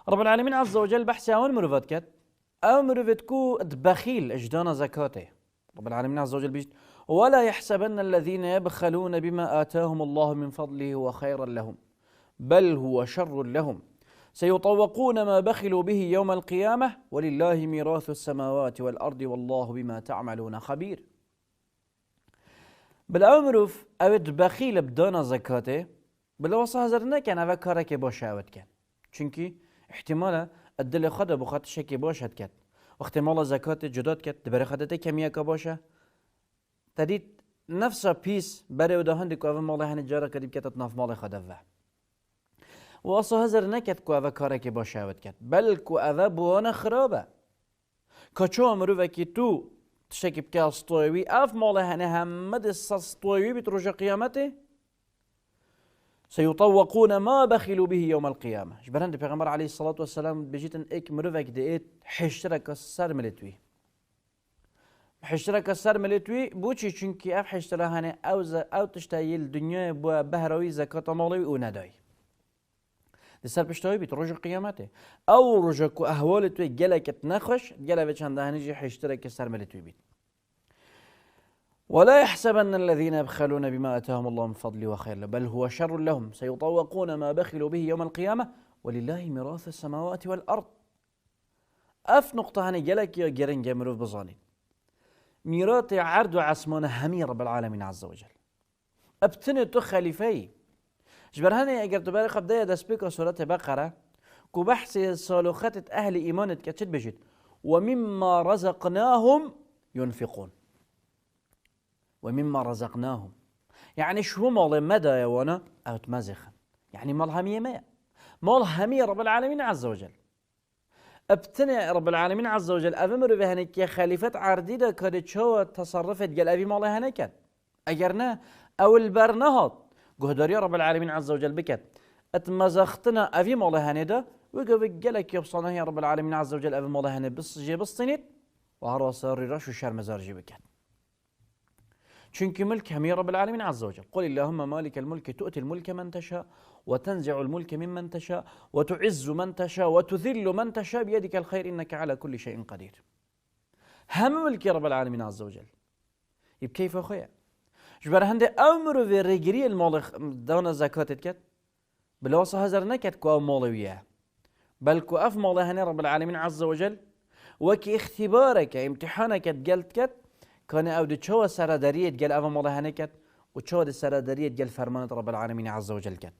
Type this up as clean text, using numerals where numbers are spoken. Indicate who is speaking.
Speaker 1: رب العالمين عز وجل بحثي أول مروفات كات أو مروفت كو بخيل إجدانا زكاته. رب العالمين عز وجل بيجد ولا يحسبن الذين يبخلون بما آتاهم الله من فضله هو خيرا لهم بل هو شر لهم سيطوقون ما بخلوا به يوم القيامة ولله ميراث السماوات والأرض والله بما تعملون خبير. بالأمروف أود بخيل بدانا زكاته بالوصا هزرنا كان أفا كارك باشه أود كان چونكي احتمالا الدل خدا بخاطر شكي باشد كات واحتمالا زكاة جداد كات دبر خدته كمية كباشه تدید نفسا پیس برای و دهنده که اوه ماله هنه جاره کدیب کتت ناف ماله خدا و اصلا هزر نکد که اوه کاره که باشه اوه کد بل که اوه بوانه خرابه که چو امرو وکی تو تشکیب که استویوی اف ماله هنه همه دست استویوی بیت روش قیامته سيطوقون ما بخلوا به يوم القيامة. جبران پیغمبر علیه الصلاة والسلام بجیتن ایک مرو وک دیت حشترک سر ملتوی حشترك السر ملتوي بوشي چونكي اف حشتره هنه او تشتايل الدنيا بو بهروي زكاة مالوي او نداي دي سر بشتاوي بيت رجع قيامته او رجع كو اهوالتوي جلكت نخش جلا بچند هنجي حشترك السر ملتوي بيت ولا يحسبن الذين يبخلون بما اتاهم الله من فضله وخير بل هو شر لهم سيطوقون ما بخلوا به يوم القيامة ولله ميراث السماوات والأرض. اف نقطة هنه جلك يا جرن جمروف بزاني ميراث عرض وعسمان همي رب العالمين عز وجل ابتني تو خليفي جبرهاني اگر تباري خبدايا دسبيكا سورة بقرة كو بحث صالوخات اهل ايمانت كتشت بجد ومما رزقناهم ينفقون ومما رزقناهم يعني شو مال مدى يا وانا او تمازخا يعني مال همية ما مال همية رب العالمين عز وجل ابتنى رب العالمين عز وجل أفمر بهنك يا خليفة عرديدة كانت شو تصرفت قال أبي مالها هنكت أجرنا أو البرنهض قهدري رب العالمين عز وجل بكت اتمزختنا أبي مالها هندا وقال لك يبصنا يا رب العالمين عز وجل أبي مالها هندا بس جي بسطنيت وهرا صار رش وشر مزارجي بكت چونك ملك هم رب العالمين عز وجل قل اللهم مالك الملك تؤتي الملك من تشاء وتنزع الملك ممن تشاء وتعز من تشاء وتذل من تشاء بيدك الخير إنك على كل شيء قدير. هم ملك رب العالمين عز وجل كيف أخويا جبر هندي أمر في رجري المال دون زكاة كت بالوصف هزر نكت كوا مالوية بل كواف ماله هنا رب العالمين عز وجل وكي اختبارك امتحانك قلت كت كان أود تشوى سردارية قال أفا ماله هنكت وتشوى السردارية قال فرمانة رب العالمين عز وجل كت